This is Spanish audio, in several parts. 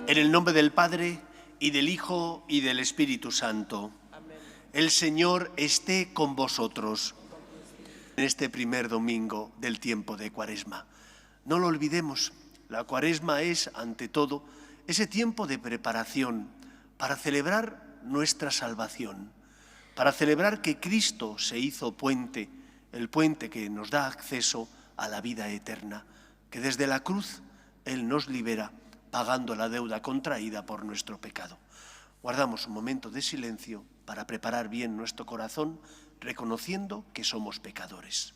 En el nombre del Padre, y del Hijo, y del Espíritu Santo. Amén. El Señor esté con vosotros en este primer domingo del tiempo de Cuaresma. No lo olvidemos, la Cuaresma es, ante todo, ese tiempo de preparación para celebrar nuestra salvación, para celebrar que Cristo se hizo puente, el puente que nos da acceso a la vida eterna, que desde la cruz Él nos libera, pagando la deuda contraída por nuestro pecado. Guardamos un momento de silencio para preparar bien nuestro corazón, reconociendo que somos pecadores.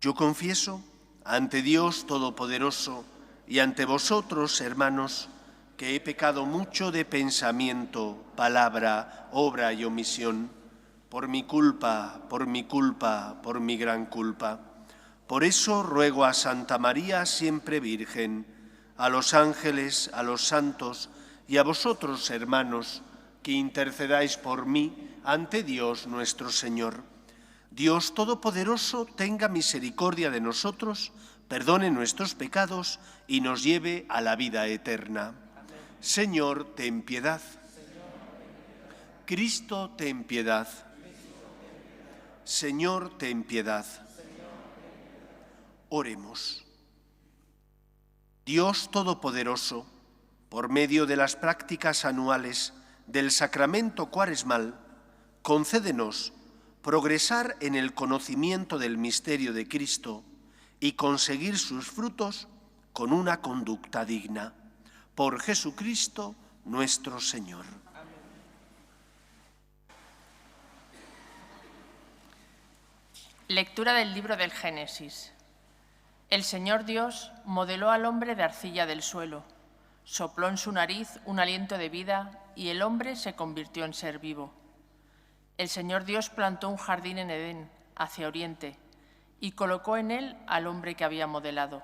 Yo confieso ante Dios Todopoderoso y ante vosotros, hermanos, que he pecado mucho de pensamiento, palabra, obra y omisión, por mi culpa, por mi gran culpa. Por eso ruego a Santa María, siempre Virgen, a los ángeles, a los santos y a vosotros, hermanos, que intercedáis por mí ante Dios nuestro Señor. Dios Todopoderoso tenga misericordia de nosotros, perdone nuestros pecados y nos lleve a la vida eterna. Señor, ten piedad. Cristo, ten piedad. Señor, ten piedad. Oremos. Dios Todopoderoso, por medio de las prácticas anuales del sacramento cuaresmal, concédenos progresar en el conocimiento del misterio de Cristo y conseguir sus frutos con una conducta digna. Por Jesucristo nuestro Señor. Lectura del libro del Génesis. El Señor Dios modeló al hombre de arcilla del suelo, sopló en su nariz un aliento de vida y el hombre se convirtió en ser vivo. El Señor Dios plantó un jardín en Edén, hacia oriente, y colocó en él al hombre que había modelado.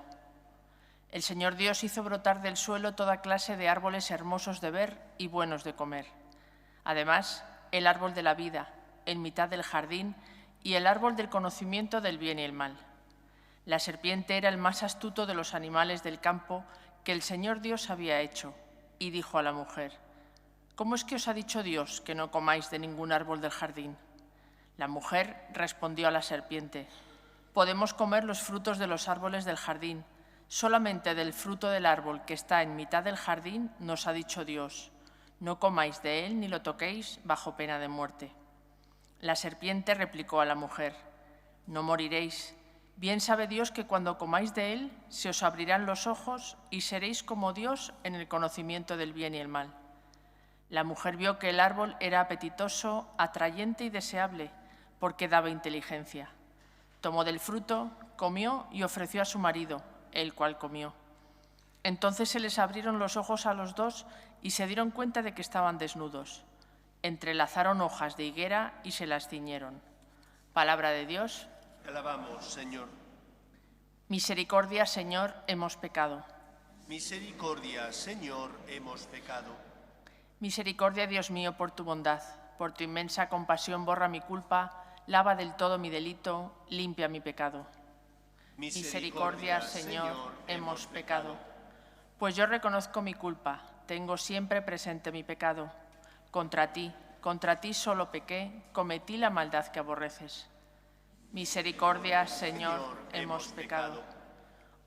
El Señor Dios hizo brotar del suelo toda clase de árboles hermosos de ver y buenos de comer. Además, el árbol de la vida, en mitad del jardín, y el árbol del conocimiento del bien y el mal. La serpiente era el más astuto de los animales del campo que el Señor Dios había hecho, y dijo a la mujer: ¿Cómo es que os ha dicho Dios que no comáis de ningún árbol del jardín? La mujer respondió a la serpiente: Podemos comer los frutos de los árboles del jardín, solamente del fruto del árbol que está en mitad del jardín nos ha dicho Dios: no comáis de él ni lo toquéis bajo pena de muerte. La serpiente replicó a la mujer: No moriréis. Bien sabe Dios que cuando comáis de él se os abrirán los ojos y seréis como Dios en el conocimiento del bien y el mal. La mujer vio que el árbol era apetitoso, atrayente y deseable, porque daba inteligencia. Tomó del fruto, comió y ofreció a su marido, el cual comió. Entonces se les abrieron los ojos a los dos y se dieron cuenta de que estaban desnudos. Entrelazaron hojas de higuera y se las ciñeron. Palabra de Dios. Te alabamos, Señor. Misericordia, Señor, hemos pecado. Misericordia, Señor, hemos pecado. Misericordia, Dios mío, por tu bondad, por tu inmensa compasión borra mi culpa, lava del todo mi delito, limpia mi pecado. Misericordia, Señor, hemos pecado. Pues yo reconozco mi culpa, tengo siempre presente mi pecado. Contra ti solo pequé, cometí la maldad que aborreces. Misericordia, Señor, hemos pecado.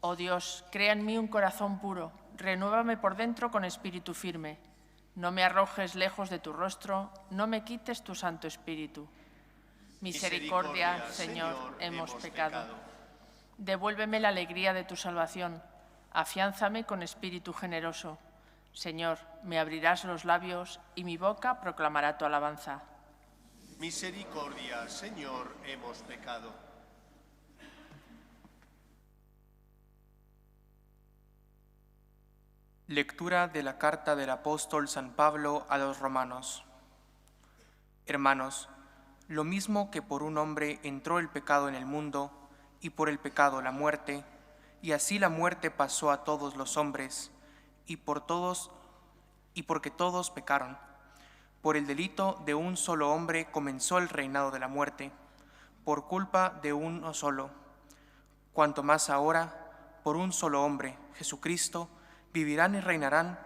Oh Dios, crea en mí un corazón puro, renuévame por dentro con espíritu firme. No me arrojes lejos de tu rostro, no me quites tu Santo Espíritu. Misericordia, Señor, hemos pecado. Devuélveme la alegría de tu salvación, afiánzame con espíritu generoso. Señor, me abrirás los labios y mi boca proclamará tu alabanza. Misericordia, Señor, hemos pecado. Lectura de la carta del apóstol San Pablo a los romanos. Hermanos, lo mismo que por un hombre entró el pecado en el mundo, y por el pecado la muerte, y así la muerte pasó a todos los hombres, y porque todos pecaron. Por el delito de un solo hombre comenzó el reinado de la muerte, por culpa de uno solo. Cuanto más ahora, por un solo hombre, Jesucristo, vivirán y reinarán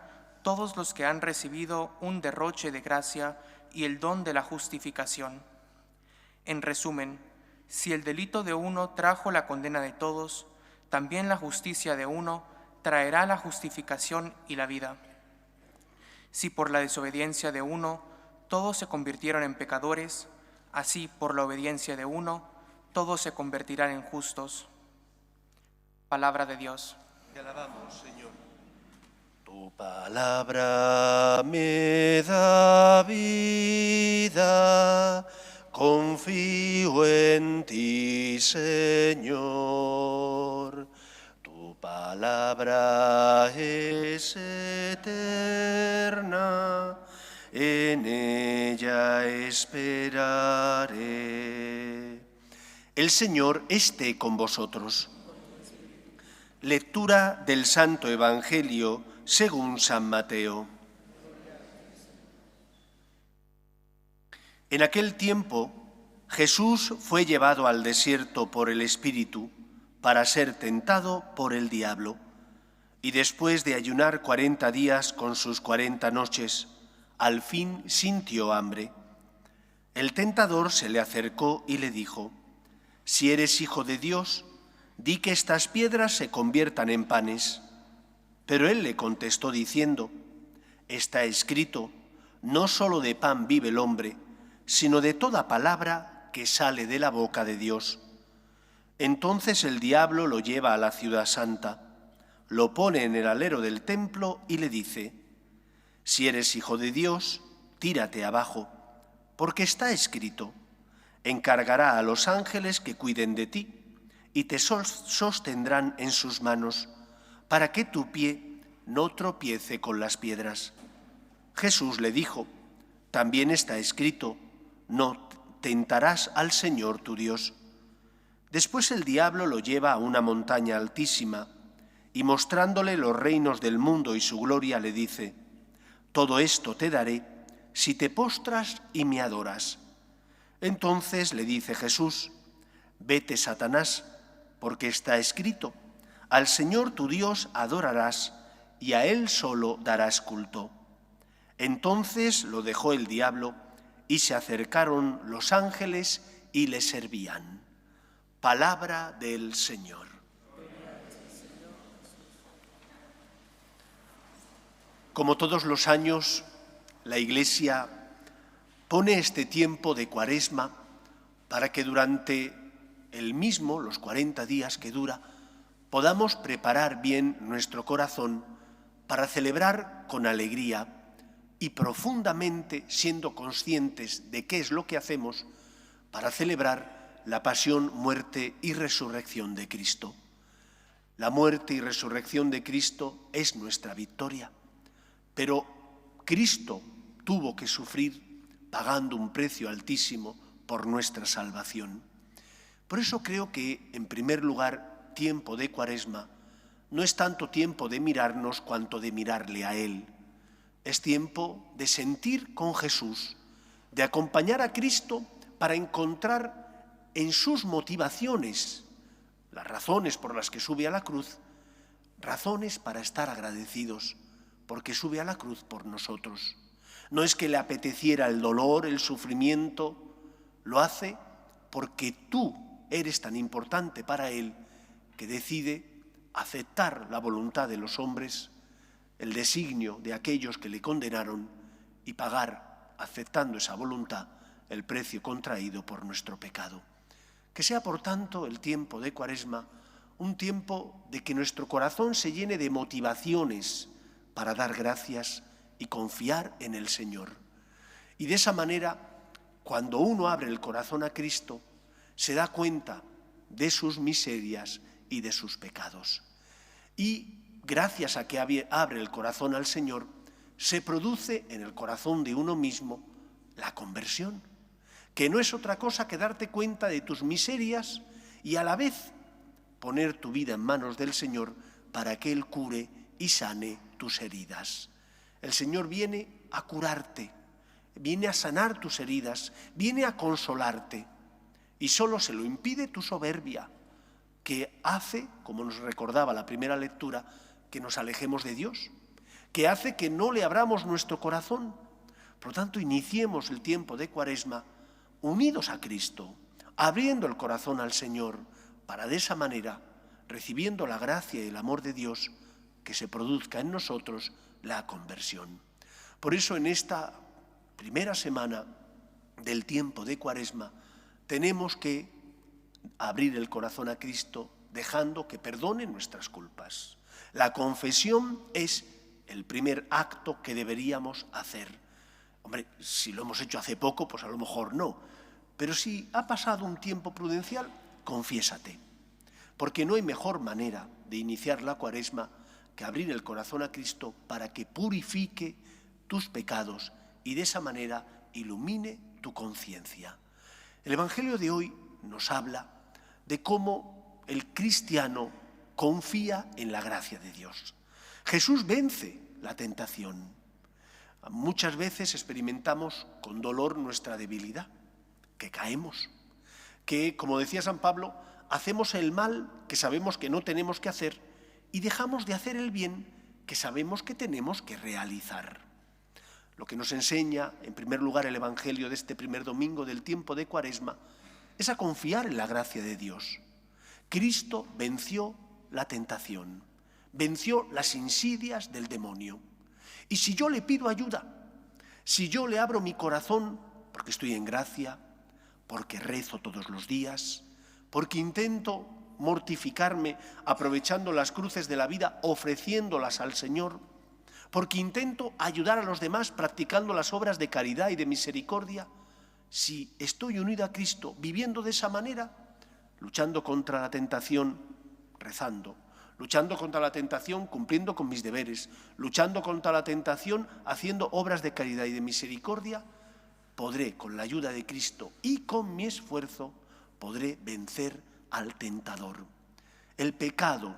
todos los que han recibido un derroche de gracia y el don de la justificación. En resumen, si el delito de uno trajo la condena de todos, también la justicia de uno traerá la justificación y la vida. Si por la desobediencia de uno todos se convirtieron en pecadores, así por la obediencia de uno todos se convertirán en justos. Palabra de Dios. Te alabamos, Señor. Tu palabra me da vida, confío en ti, Señor. Tu palabra es eterna, en ella esperaré. El Señor esté con vosotros. Lectura del Santo Evangelio según San Mateo. En aquel tiempo, Jesús fue llevado al desierto por el Espíritu para ser tentado por el diablo. Y después de ayunar 40 días con sus 40 noches, al fin sintió hambre. El tentador se le acercó y le dijo: «Si eres hijo de Dios, di que estas piedras se conviertan en panes». Pero él le contestó diciendo: «Está escrito, no solo de pan vive el hombre, sino de toda palabra que sale de la boca de Dios». Entonces el diablo lo lleva a la ciudad santa, lo pone en el alero del templo y le dice: «Si eres hijo de Dios, tírate abajo, porque está escrito, encargará a los ángeles que cuiden de ti, y te sostendrán en sus manos, para que tu pie no tropiece con las piedras». Jesús le dijo: «También está escrito, no tentarás al Señor tu Dios». Después el diablo lo lleva a una montaña altísima, y mostrándole los reinos del mundo y su gloria, le dice: «Todo esto te daré si te postras y me adoras». Entonces le dice Jesús: «Vete, Satanás, porque está escrito, al Señor tu Dios adorarás y a Él solo darás culto». Entonces lo dejó el diablo y se acercaron los ángeles y le servían. Palabra del Señor. Como todos los años, la Iglesia pone este tiempo de Cuaresma para que durante el mismo, los 40 días que dura, podamos preparar bien nuestro corazón para celebrar con alegría y profundamente siendo conscientes de qué es lo que hacemos para celebrar la pasión, muerte y resurrección de Cristo. La muerte y resurrección de Cristo es nuestra victoria, pero Cristo tuvo que sufrir pagando un precio altísimo por nuestra salvación. Por eso creo que, en primer lugar, tiempo de Cuaresma no es tanto tiempo de mirarnos cuanto de mirarle a Él. Es tiempo de sentir con Jesús, de acompañar a Cristo para encontrar en sus motivaciones, las razones por las que sube a la cruz, razones para estar agradecidos, porque sube a la cruz por nosotros. No es que le apeteciera el dolor, el sufrimiento, lo hace porque tú eres tan importante para Él que decide aceptar la voluntad de los hombres, el designio de aquellos que le condenaron y pagar, aceptando esa voluntad, el precio contraído por nuestro pecado. Que sea, por tanto, el tiempo de Cuaresma un tiempo de que nuestro corazón se llene de motivaciones para dar gracias y confiar en el Señor. Y de esa manera, cuando uno abre el corazón a Cristo, se da cuenta de sus miserias y de sus pecados. Y gracias a que abre el corazón al Señor, se produce en el corazón de uno mismo la conversión, que no es otra cosa que darte cuenta de tus miserias y a la vez poner tu vida en manos del Señor para que Él cure y sane tus heridas. El Señor viene a curarte, viene a sanar tus heridas, viene a consolarte, y solo se lo impide tu soberbia, que hace, como nos recordaba la primera lectura, que nos alejemos de Dios, que hace que no le abramos nuestro corazón. Por lo tanto, iniciemos el tiempo de Cuaresma unidos a Cristo, abriendo el corazón al Señor, para de esa manera, recibiendo la gracia y el amor de Dios, que se produzca en nosotros la conversión. Por eso, en esta primera semana del tiempo de Cuaresma, tenemos que abrir el corazón a Cristo, dejando que perdone nuestras culpas. La confesión es el primer acto que deberíamos hacer. Hombre, si lo hemos hecho hace poco, pues a lo mejor no. Pero si ha pasado un tiempo prudencial, confiésate. Porque no hay mejor manera de iniciar la Cuaresma que abrir el corazón a Cristo para que purifique tus pecados y de esa manera ilumine tu conciencia. El Evangelio de hoy nos habla de cómo el cristiano confía en la gracia de Dios. Jesús vence la tentación. Muchas veces experimentamos con dolor nuestra debilidad, que caemos, que, como decía San Pablo, hacemos el mal que sabemos que no tenemos que hacer y dejamos de hacer el bien que sabemos que tenemos que realizar. Lo que nos enseña, en primer lugar, el Evangelio de este primer domingo del tiempo de Cuaresma es a confiar en la gracia de Dios. Cristo venció la tentación, venció las insidias del demonio. Y si yo le pido ayuda, si yo le abro mi corazón, porque estoy en gracia, porque rezo todos los días, porque intento mortificarme aprovechando las cruces de la vida, ofreciéndolas al Señor, porque intento ayudar a los demás practicando las obras de caridad y de misericordia, si estoy unido a Cristo viviendo de esa manera, luchando contra la tentación, rezando, luchando contra la tentación cumpliendo con mis deberes, luchando contra la tentación haciendo obras de caridad y de misericordia, podré, con la ayuda de Cristo y con mi esfuerzo, podré vencer al tentador. El pecado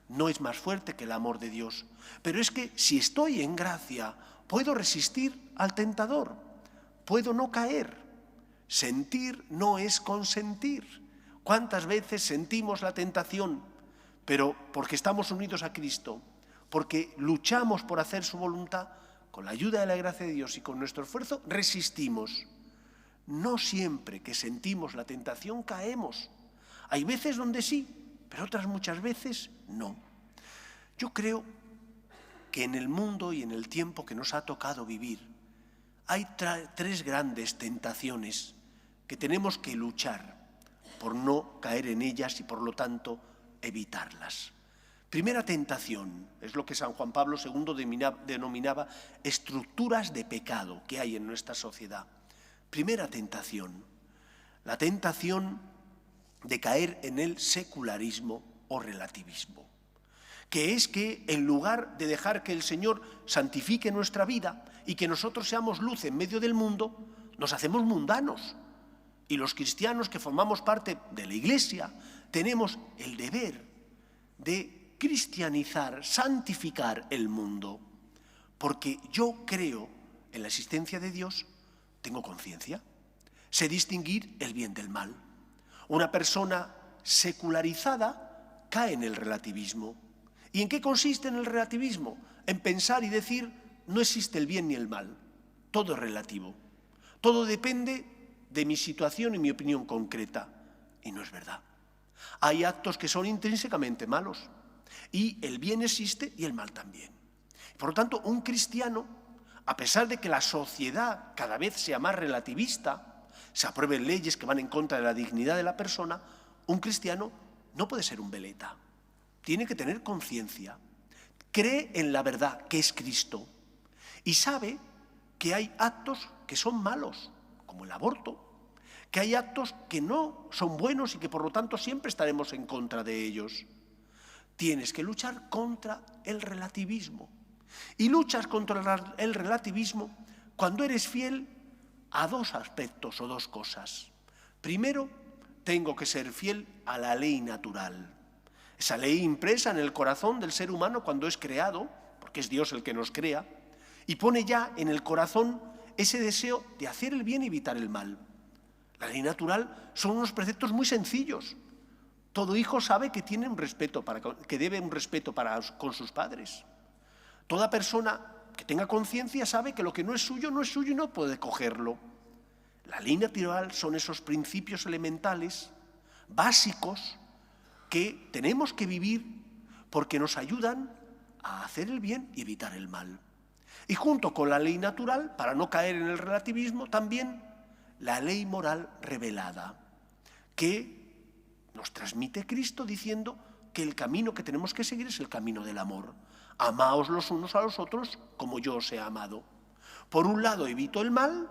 no es más fuerte que el amor de Dios, pero es que si estoy en gracia, puedo resistir al tentador, puedo no caer. Sentir no es consentir. ¿Cuántas veces sentimos la tentación? Pero porque estamos unidos a Cristo, porque luchamos por hacer su voluntad, con la ayuda de la gracia de Dios y con nuestro esfuerzo, resistimos. No siempre que sentimos la tentación caemos. Hay veces donde sí, pero otras muchas veces no. Yo creo que en el mundo y en el tiempo que nos ha tocado vivir, hay tres grandes tentaciones que tenemos que luchar por no caer en ellas y por lo tanto evitarlas. Primera tentación, es lo que San Juan Pablo II denominaba estructuras de pecado que hay en nuestra sociedad. Primera tentación, la tentación de caer en el secularismo o relativismo, que es que en lugar de dejar que el Señor santifique nuestra vida y que nosotros seamos luz en medio del mundo, nos hacemos mundanos. Y los cristianos que formamos parte de la Iglesia tenemos el deber de cristianizar, santificar el mundo, porque yo creo en la existencia de Dios, tengo conciencia, sé distinguir el bien del mal. Una persona secularizada cae en el relativismo. ¿Y en qué consiste en el relativismo? En pensar y decir, no existe el bien ni el mal, todo es relativo, todo depende de mi situación y mi opinión concreta, y no es verdad. Hay actos que son intrínsecamente malos, y el bien existe y el mal también. Por lo tanto, un cristiano, a pesar de que la sociedad cada vez sea más relativista, se aprueben leyes que van en contra de la dignidad de la persona, un cristiano no puede ser un veleta. Tiene que tener conciencia, cree en la verdad que es Cristo y sabe que hay actos que son malos, como el aborto, que hay actos que no son buenos y que por lo tanto siempre estaremos en contra de ellos. Tienes que luchar contra el relativismo. Y luchas contra el relativismo cuando eres fiel a dos aspectos o dos cosas. Primero, tengo que ser fiel a la ley natural. Esa ley impresa en el corazón del ser humano cuando es creado, porque es Dios el que nos crea, y pone ya en el corazón ese deseo de hacer el bien y evitar el mal. La ley natural son unos preceptos muy sencillos. Todo hijo sabe que tiene que debe un respeto con sus padres. Toda persona que tenga conciencia sabe que lo que no es suyo y no puede cogerlo. La ley natural son esos principios elementales, básicos, que tenemos que vivir porque nos ayudan a hacer el bien y evitar el mal. Y junto con la ley natural, para no caer en el relativismo, también la ley moral revelada, que nos transmite Cristo diciendo que el camino que tenemos que seguir es el camino del amor. Amaos los unos a los otros como yo os he amado. Por un lado evito el mal,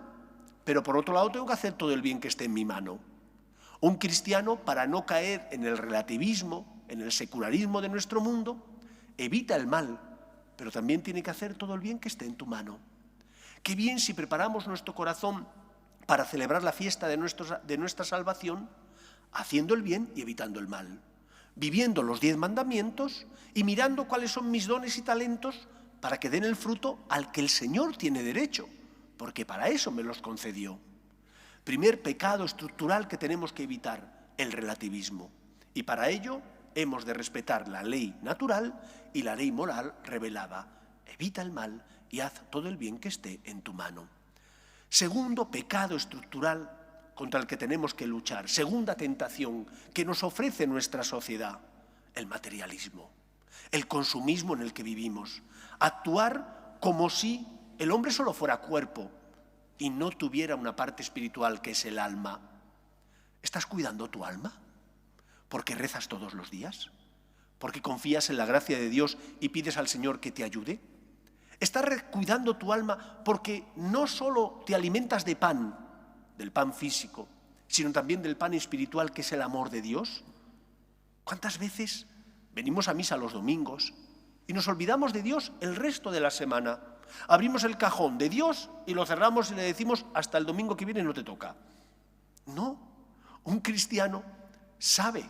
pero por otro lado tengo que hacer todo el bien que esté en mi mano. Un cristiano, para no caer en el relativismo, en el secularismo de nuestro mundo, evita el mal, pero también tiene que hacer todo el bien que esté en tu mano. Qué bien si preparamos nuestro corazón para celebrar la fiesta de nuestra salvación, haciendo el bien y evitando el mal, viviendo los 10 mandamientos y mirando cuáles son mis dones y talentos para que den el fruto al que el Señor tiene derecho, porque para eso me los concedió. Primer pecado estructural que tenemos que evitar, el relativismo. Y para ello hemos de respetar la ley natural y la ley moral revelada. Evita el mal y haz todo el bien que esté en tu mano. Segundo pecado estructural contra el que tenemos que luchar. Segunda tentación que nos ofrece nuestra sociedad, el materialismo, el consumismo en el que vivimos. Actuar como si el hombre solo fuera cuerpo y no tuviera una parte espiritual que es el alma. ¿Estás cuidando tu alma? ¿Porque rezas todos los días? ¿Porque confías en la gracia de Dios y pides al Señor que te ayude? ¿Estás cuidando tu alma porque no solo te alimentas de pan, del pan físico, sino también del pan espiritual que es el amor de Dios? ¿Cuántas veces venimos a misa los domingos y nos olvidamos de Dios el resto de la semana? Abrimos el cajón de Dios y lo cerramos y le decimos hasta el domingo que viene no te toca. No, un cristiano sabe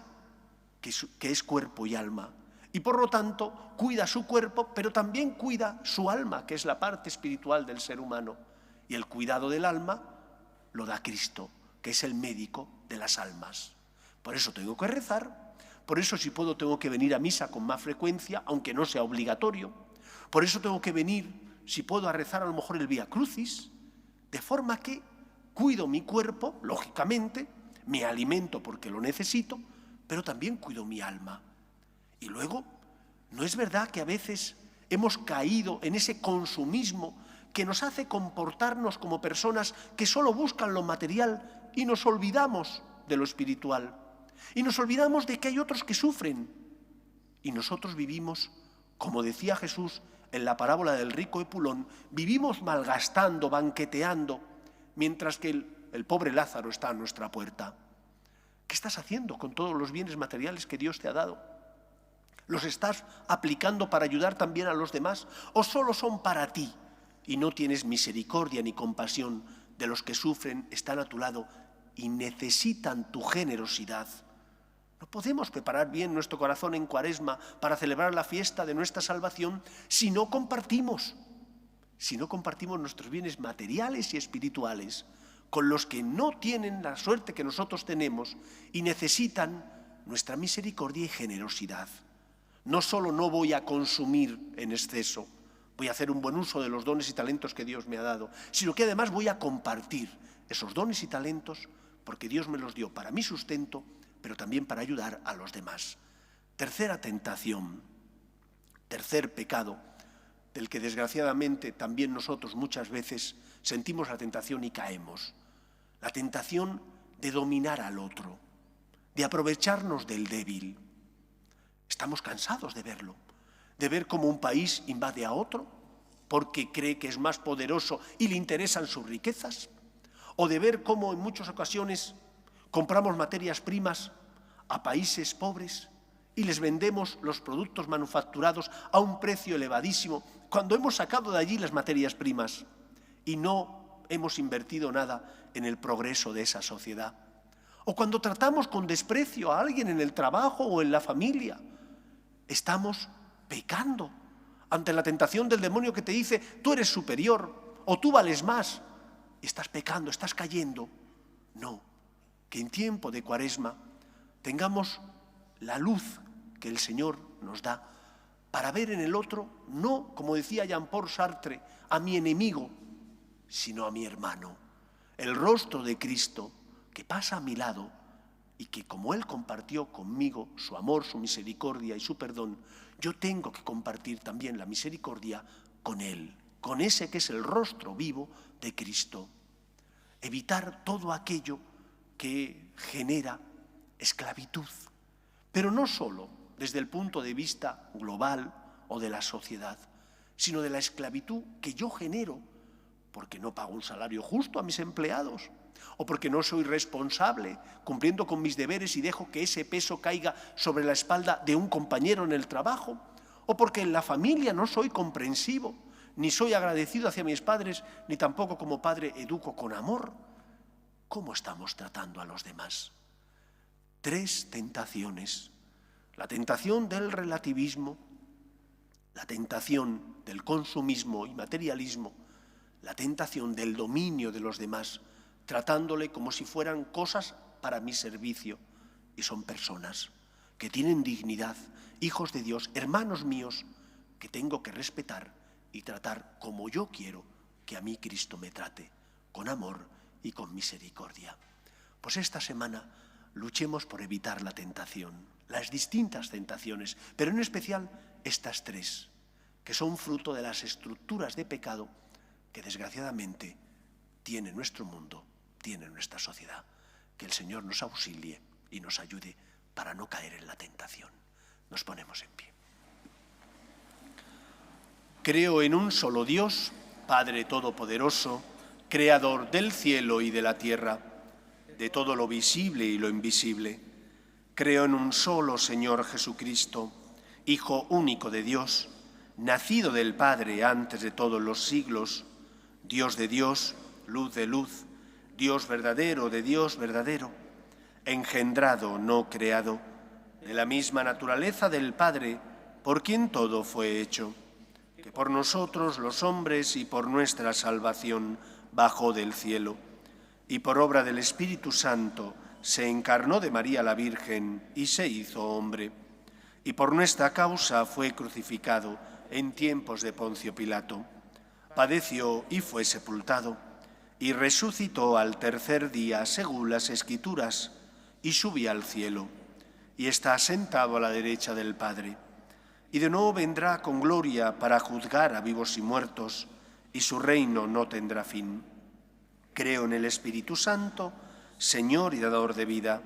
que es cuerpo y alma y por lo tanto cuida su cuerpo, pero también cuida su alma, que es la parte espiritual del ser humano. Y el cuidado del alma lo da Cristo, que es el médico de las almas. Por eso tengo que rezar, por eso si puedo tengo que venir a misa con más frecuencia, aunque no sea obligatorio. Por eso tengo que venir, si puedo, a rezar a lo mejor el Vía Crucis, de forma que cuido mi cuerpo, lógicamente, me alimento porque lo necesito, pero también cuido mi alma. Y luego, ¿no es verdad que a veces hemos caído en ese consumismo que nos hace comportarnos como personas que solo buscan lo material y nos olvidamos de lo espiritual? Y nos olvidamos de que hay otros que sufren. Y nosotros vivimos, como decía Jesús en la parábola del rico Epulón, vivimos malgastando, banqueteando, mientras que el pobre Lázaro está a nuestra puerta. ¿Qué estás haciendo con todos los bienes materiales que Dios te ha dado? ¿Los estás aplicando para ayudar también a los demás? ¿O solo son para ti y no tienes misericordia ni compasión de los que sufren, están a tu lado y necesitan tu generosidad? No podemos preparar bien nuestro corazón en Cuaresma para celebrar la fiesta de nuestra salvación si no compartimos nuestros bienes materiales y espirituales con los que no tienen la suerte que nosotros tenemos y necesitan nuestra misericordia y generosidad. No solo no voy a consumir en exceso, voy a hacer un buen uso de los dones y talentos que Dios me ha dado, sino que además voy a compartir esos dones y talentos porque Dios me los dio para mi sustento, pero también para ayudar a los demás. Tercera tentación, tercer pecado, del que desgraciadamente también nosotros muchas veces sentimos la tentación y caemos. La tentación de dominar al otro, de aprovecharnos del débil. Estamos cansados de verlo, de ver cómo un país invade a otro porque cree que es más poderoso y le interesan sus riquezas, o de ver cómo en muchas ocasiones compramos materias primas a países pobres y les vendemos los productos manufacturados a un precio elevadísimo cuando hemos sacado de allí las materias primas y no hemos invertido nada en el progreso de esa sociedad. O cuando tratamos con desprecio a alguien en el trabajo o en la familia, estamos pecando ante la tentación del demonio que te dice tú eres superior o tú vales más. Estás pecando, estás cayendo. No, que en tiempo de Cuaresma tengamos la luz que el Señor nos da para ver en el otro, no, como decía Jean-Paul Sartre, a mi enemigo, sino a mi hermano. El rostro de Cristo que pasa a mi lado y que como Él compartió conmigo su amor, su misericordia y su perdón, yo tengo que compartir también la misericordia con Él, con ese que es el rostro vivo de Cristo. Evitar todo aquello que genera esclavitud, pero no solo desde el punto de vista global o de la sociedad, sino de la esclavitud que yo genero porque no pago un salario justo a mis empleados, o porque no soy responsable cumpliendo con mis deberes y dejo que ese peso caiga sobre la espalda de un compañero en el trabajo, o porque en la familia no soy comprensivo, ni soy agradecido hacia mis padres, ni tampoco como padre educo con amor. ¿Cómo estamos tratando a los demás? 3 tentaciones. La tentación del relativismo, la tentación del consumismo y materialismo, la tentación del dominio de los demás, tratándole como si fueran cosas para mi servicio. Y son personas que tienen dignidad, hijos de Dios, hermanos míos, que tengo que respetar y tratar como yo quiero que a mí Cristo me trate, con amor y con misericordia. Pues esta semana luchemos por evitar la tentación, las distintas tentaciones, pero en especial estas 3, que son fruto de las estructuras de pecado que desgraciadamente tiene nuestro mundo, tiene nuestra sociedad. Que el Señor nos auxilie y nos ayude para no caer en la tentación. Nos ponemos en pie. Creo en un solo Dios, Padre Todopoderoso, Creador del cielo y de la tierra, de todo lo visible y lo invisible. Creo en un solo Señor Jesucristo, Hijo único de Dios, nacido del Padre antes de todos los siglos, Dios de Dios, luz de luz, Dios verdadero de Dios verdadero, engendrado, no creado, de la misma naturaleza del Padre, por quien todo fue hecho, que por nosotros los hombres y por nuestra salvación bajó del cielo, y por obra del Espíritu Santo se encarnó de María la Virgen y se hizo hombre, y por nuestra causa fue crucificado en tiempos de Poncio Pilato. Padeció y fue sepultado, y resucitó al tercer día según las Escrituras, y subió al cielo, y está sentado a la derecha del Padre. Y de nuevo vendrá con gloria para juzgar a vivos y muertos, y su reino no tendrá fin. Creo en el Espíritu Santo, Señor y dador de vida,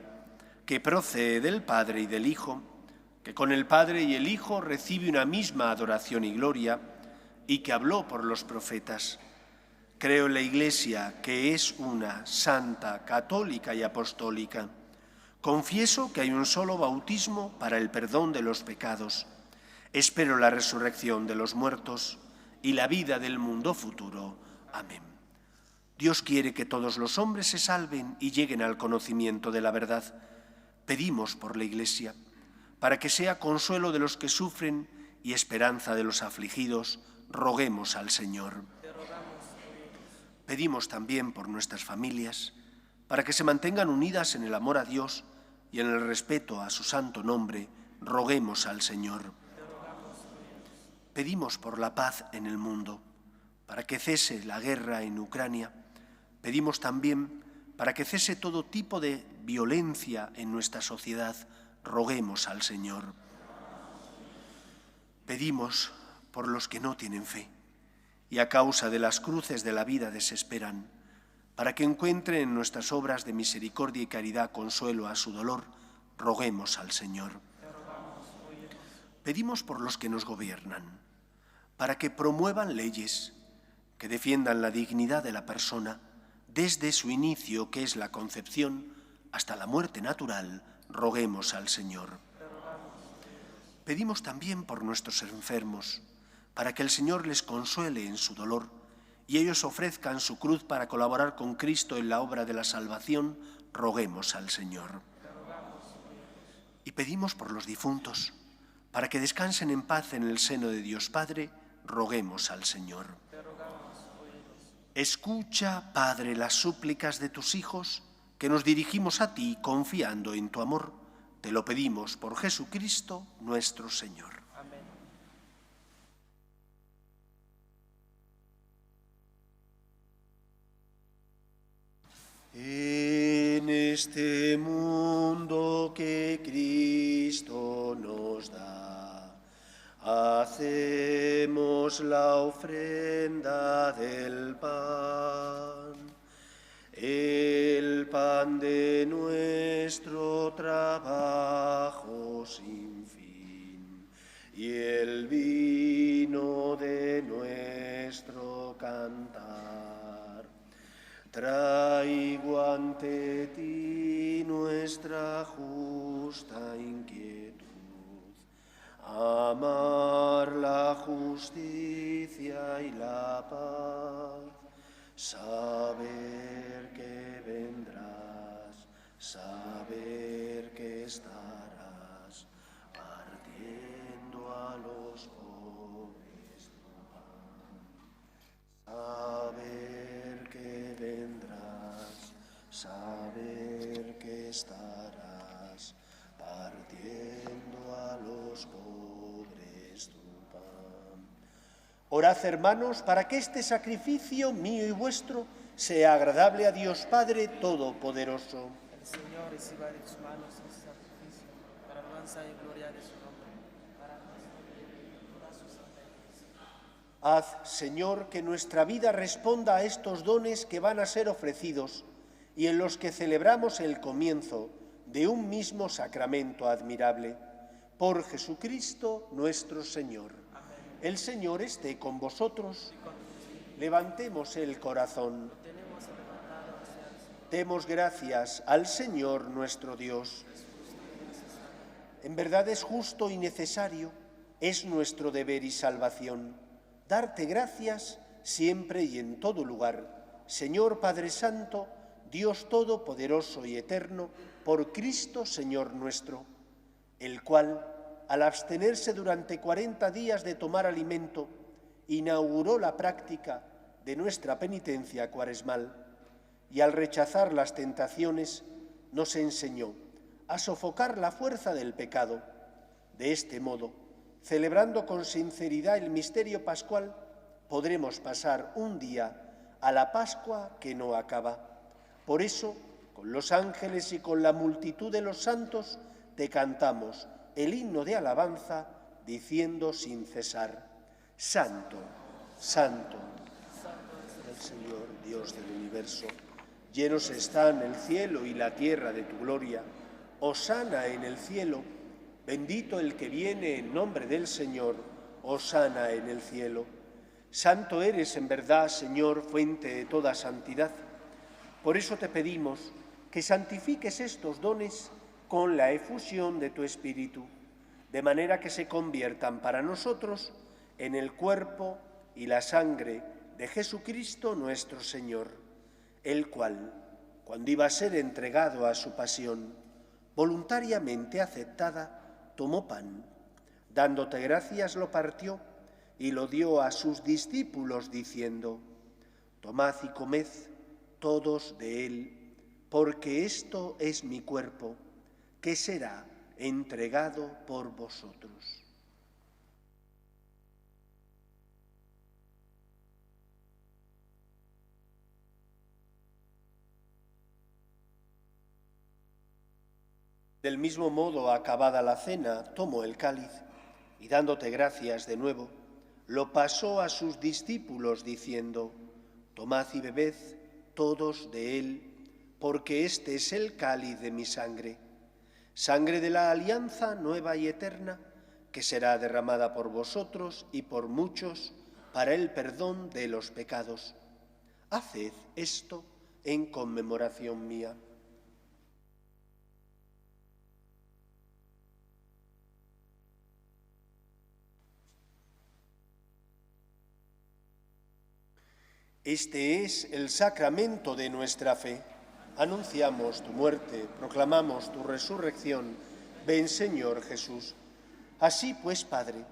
que procede del Padre y del Hijo, que con el Padre y el Hijo recibe una misma adoración y gloria, y que habló por los profetas. Creo en la Iglesia, que es una, santa, católica y apostólica. Confieso que hay un solo bautismo para el perdón de los pecados. Espero la resurrección de los muertos y la vida del mundo futuro. Amén. Dios quiere que todos los hombres se salven y lleguen al conocimiento de la verdad. Pedimos por la Iglesia, para que sea consuelo de los que sufren y esperanza de los afligidos, roguemos al Señor. Pedimos también por nuestras familias, para que se mantengan unidas en el amor a Dios y en el respeto a su santo nombre, roguemos al Señor. Pedimos por la paz en el mundo, para que cese la guerra en Ucrania. Pedimos también para que cese todo tipo de violencia en nuestra sociedad, roguemos al Señor. Pedimos por los que no tienen fe y a causa de las cruces de la vida desesperan, para que encuentren en nuestras obras de misericordia y caridad consuelo a su dolor, roguemos al Señor. Pedimos por los que nos gobiernan, para que promuevan leyes que defiendan la dignidad de la persona desde su inicio, que es la concepción, hasta la muerte natural, roguemos al Señor. Pedimos también por nuestros enfermos, para que el Señor les consuele en su dolor y ellos ofrezcan su cruz para colaborar con Cristo en la obra de la salvación, roguemos al Señor. Y pedimos por los difuntos, para que descansen en paz en el seno de Dios Padre, roguemos al Señor. Escucha, Padre, las súplicas de tus hijos, que nos dirigimos a ti confiando en tu amor. Te lo pedimos por Jesucristo nuestro Señor. Amén. En este mundo que Cristo nos da, hacemos la ofrenda del pan, el pan de nuestro trabajo sin fin y el vino de nuestro cantar. Traigo ante ti nuestra justa inquietud, amar la justicia y la paz, saber que vendrás, saber que estarás partiendo a los pobres tu pan, saber que vendrás, saber que estarás partiendo a los pobres tu pan. Orad, hermanos, para que este sacrificio mío y vuestro sea agradable a Dios Padre Todopoderoso. El Señor reciba de tus manos este sacrificio para alabanza y gloria de su nombre, para nuestra vida y toda su santa Iglesia. Haz, Señor, que nuestra vida responda a estos dones que van a ser ofrecidos y en los que celebramos el comienzo de un mismo sacramento admirable. Por Jesucristo nuestro Señor. Amén. El Señor esté con vosotros. Levantemos el corazón. Lo tenemos levantado hacia el Señor. Demos gracias al Señor nuestro Dios. En verdad es justo y necesario, es nuestro deber y salvación, darte gracias siempre y en todo lugar, Señor Padre Santo, Dios Todopoderoso y Eterno, por Cristo Señor nuestro, el cual, al abstenerse durante 40 días de tomar alimento, inauguró la práctica de nuestra penitencia cuaresmal y al rechazar las tentaciones nos enseñó a sofocar la fuerza del pecado. De este modo, celebrando con sinceridad el misterio pascual, podremos pasar un día a la Pascua que no acaba. Por eso, con los ángeles y con la multitud de los santos, te cantamos el himno de alabanza, diciendo sin cesar: Santo, Santo, el Señor, Dios del universo. Llenos están el cielo y la tierra de tu gloria. Hosana en el cielo, bendito el que viene en nombre del Señor. Hosana en el cielo. Santo eres en verdad, Señor, fuente de toda santidad. Por eso te pedimos que santifiques estos dones con la efusión de tu Espíritu, de manera que se conviertan para nosotros en el cuerpo y la sangre de Jesucristo nuestro Señor, el cual, cuando iba a ser entregado a su pasión, voluntariamente aceptada, tomó pan, dándote gracias lo partió y lo dio a sus discípulos diciendo: Tomad y comed todos de él, porque esto es mi cuerpo, que será entregado por vosotros. Del mismo modo, acabada la cena, tomó el cáliz y dándote gracias de nuevo, lo pasó a sus discípulos diciendo: Tomad y bebed todos de él, porque este es el cáliz de mi sangre, sangre de la alianza nueva y eterna, que será derramada por vosotros y por muchos para el perdón de los pecados. Haced esto en conmemoración mía. Este es el sacramento de nuestra fe. Anunciamos tu muerte, proclamamos tu resurrección. Ven, Señor Jesús. Así pues, Padre,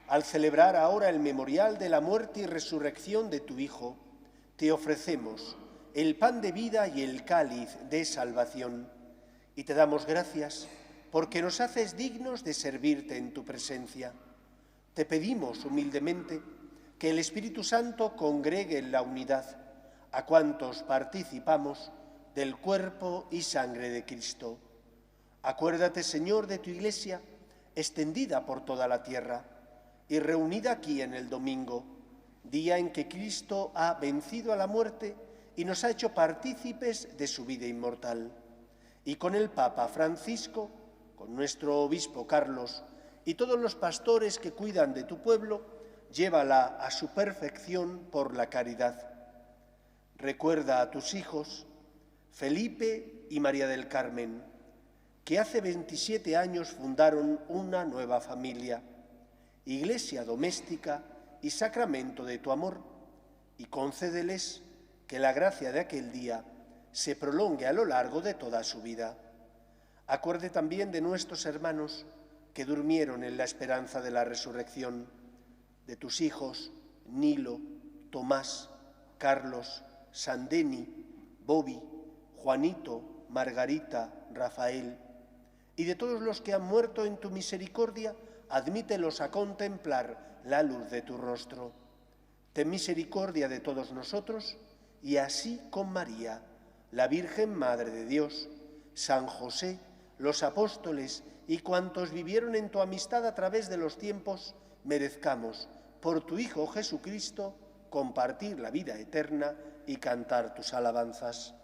al celebrar ahora el memorial de la muerte y resurrección de tu Hijo, te ofrecemos el pan de vida y el cáliz de salvación, y te damos gracias porque nos haces dignos de servirte en tu presencia. Te pedimos humildemente que el Espíritu Santo congregue en la unidad a cuantos participamos del cuerpo y sangre de Cristo. Acuérdate, Señor, de tu Iglesia, extendida por toda la tierra y reunida aquí en el domingo, día en que Cristo ha vencido a la muerte y nos ha hecho partícipes de su vida inmortal. Y con el Papa Francisco, con nuestro obispo Carlos y todos los pastores que cuidan de tu pueblo, llévala a su perfección por la caridad. Recuerda a tus hijos, Felipe y María del Carmen, que hace 27 años fundaron una nueva familia, iglesia doméstica y sacramento de tu amor, y concédeles que la gracia de aquel día se prolongue a lo largo de toda su vida. Acuerde también de nuestros hermanos que durmieron en la esperanza de la resurrección, de tus hijos Nilo, Tomás, Carlos, Sandeni, Bobby, Juanito, Margarita, Rafael, y de todos los que han muerto en tu misericordia, admítelos a contemplar la luz de tu rostro. Ten misericordia de todos nosotros, y así con María, la Virgen Madre de Dios, San José, los apóstoles y cuantos vivieron en tu amistad a través de los tiempos, merezcamos, por tu Hijo Jesucristo, compartir la vida eterna y cantar tus alabanzas.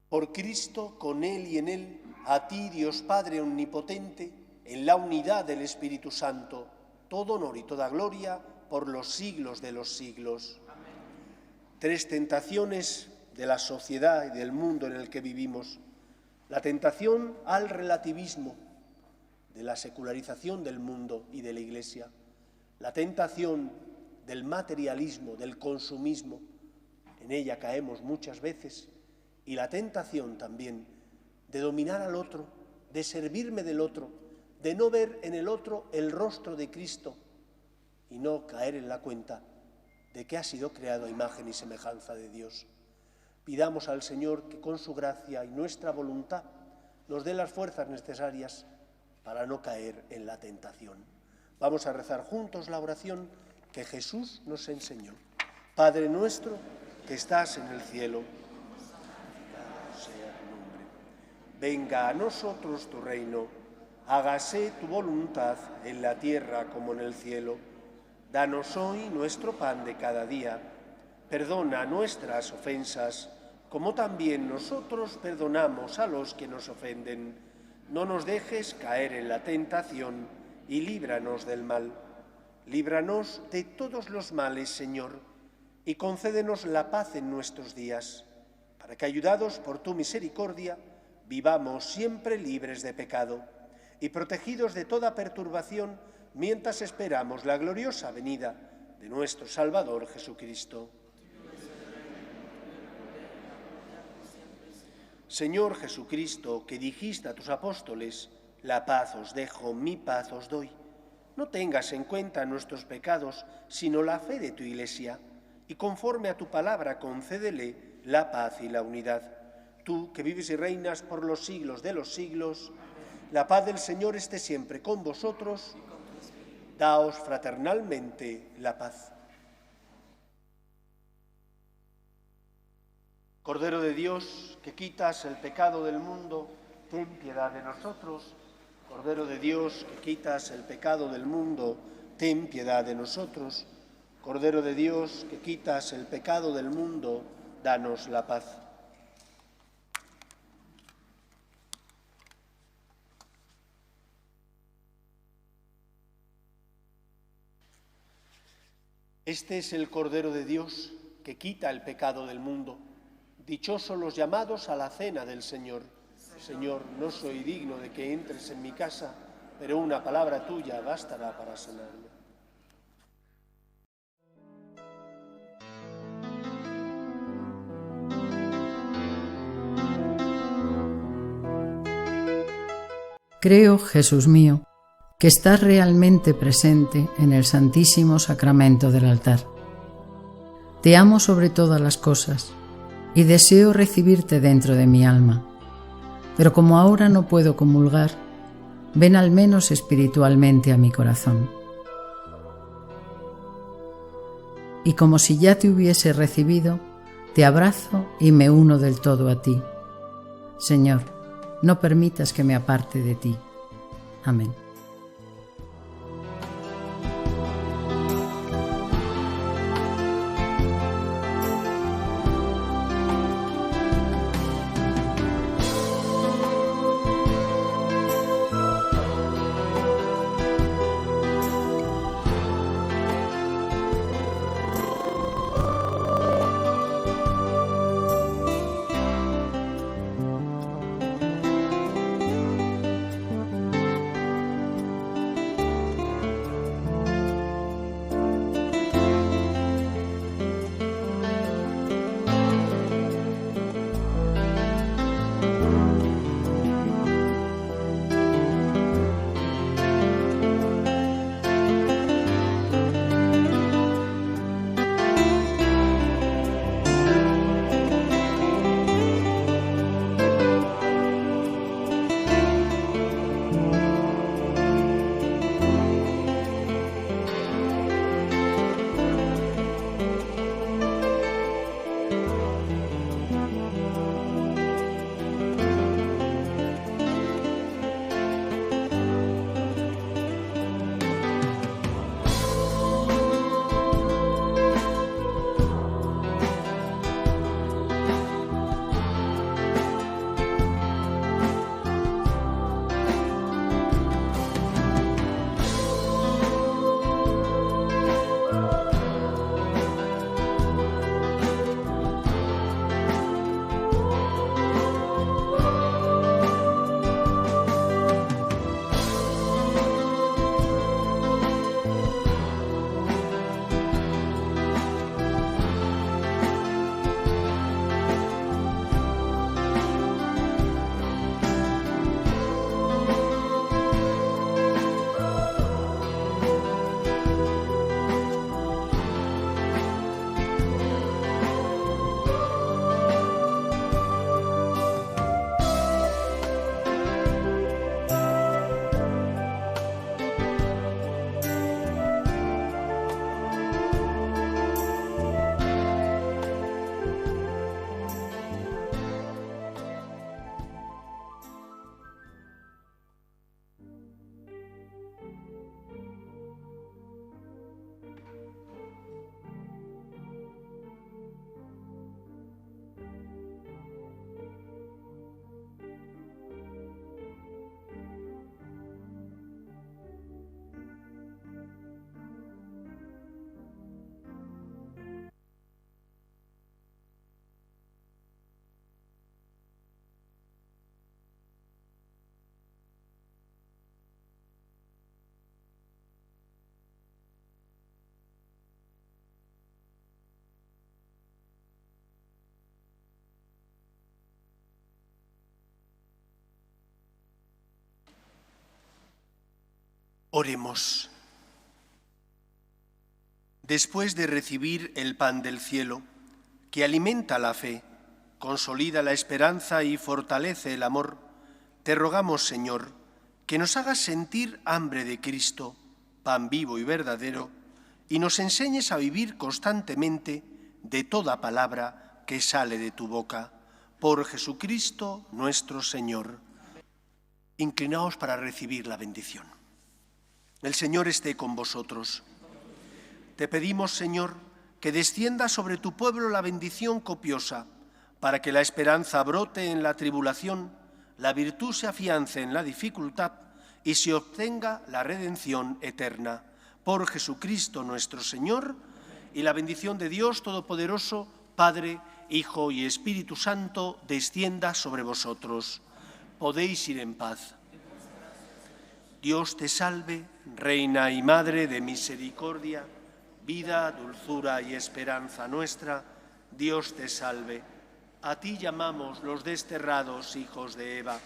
Por Cristo, con Él y en Él, a ti, Dios Padre Omnipotente, en la unidad del Espíritu Santo, todo honor y toda gloria por los siglos de los siglos. Amén. 3 tentaciones de la sociedad y del mundo en el que vivimos. La tentación al relativismo, de la secularización del mundo y de la Iglesia. La tentación del materialismo, del consumismo. En ella caemos muchas veces. Y la tentación también de dominar al otro, de servirme del otro, de no ver en el otro el rostro de Cristo y no caer en la cuenta de que ha sido creado a imagen y semejanza de Dios. Pidamos al Señor que con su gracia y nuestra voluntad nos dé las fuerzas necesarias para no caer en la tentación. Vamos a rezar juntos la oración que Jesús nos enseñó. Padre nuestro que estás en el cielo, sea tu nombre. Venga a nosotros tu reino, hágase tu voluntad en la tierra como en el cielo. Danos hoy nuestro pan de cada día. Perdona nuestras ofensas, como también nosotros perdonamos a los que nos ofenden. No nos dejes caer en la tentación y líbranos del mal. Líbranos de todos los males, Señor, y concédenos la paz en nuestros días, para que, ayudados por tu misericordia, vivamos siempre libres de pecado y protegidos de toda perturbación, mientras esperamos la gloriosa venida de nuestro Salvador Jesucristo. Señor Jesucristo, que dijiste a tus apóstoles, la paz os dejo, mi paz os doy. No tengas en cuenta nuestros pecados, sino la fe de tu Iglesia, y conforme a tu palabra concédele la paz y la unidad. Tú, que vives y reinas por los siglos de los siglos, la paz del Señor esté siempre con vosotros. Daos fraternalmente la paz. Cordero de Dios, que quitas el pecado del mundo, ten piedad de nosotros. Cordero de Dios, que quitas el pecado del mundo, ten piedad de nosotros. Cordero de Dios, que quitas el pecado del mundo, danos la paz. Este es el Cordero de Dios, que quita el pecado del mundo. Dichosos los llamados a la cena del Señor. Señor, no soy digno de que entres en mi casa, pero una palabra tuya bastará para sanarme. Creo, Jesús mío, que estás realmente presente en el Santísimo Sacramento del altar. Te amo sobre todas las cosas y deseo recibirte dentro de mi alma. pero como ahora no puedo comulgar, ven al menos espiritualmente a mi corazón. Y como si ya te hubiese recibido, te abrazo y me uno del todo a ti. Señor, no permitas que me aparte de ti. Amén. Oremos. Después de recibir el pan del cielo, que alimenta la fe, consolida la esperanza y fortalece el amor, te rogamos, Señor, que nos hagas sentir hambre de Cristo, pan vivo y verdadero, y nos enseñes a vivir constantemente de toda palabra que sale de tu boca. Por Jesucristo nuestro Señor. Inclinaos para recibir la bendición. El Señor esté con vosotros. Te pedimos, Señor, que descienda sobre tu pueblo la bendición copiosa, para que la esperanza brote en la tribulación, la virtud se afiance en la dificultad y se obtenga la redención eterna. Por Jesucristo nuestro Señor, y la bendición de Dios Todopoderoso, Padre, Hijo y Espíritu Santo, descienda sobre vosotros. Podéis ir en paz. Dios te salve, Reina y Madre de misericordia, vida, dulzura y esperanza nuestra. Dios te salve. A ti llamamos los desterrados hijos de Eva.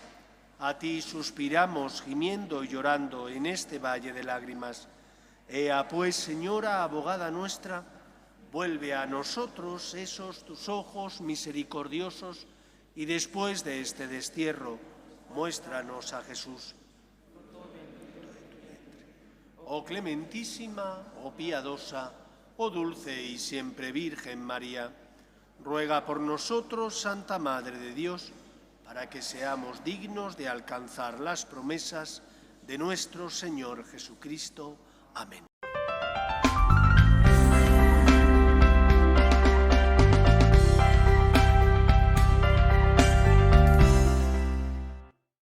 A ti suspiramos gimiendo y llorando en este valle de lágrimas. Ea pues, Señora, abogada nuestra, vuelve a nosotros esos tus ojos misericordiosos y después de este destierro, muéstranos a Jesús. Oh clementísima, oh piadosa, oh dulce y siempre Virgen María, ruega por nosotros, Santa Madre de Dios, para que seamos dignos de alcanzar las promesas de nuestro Señor Jesucristo. Amén.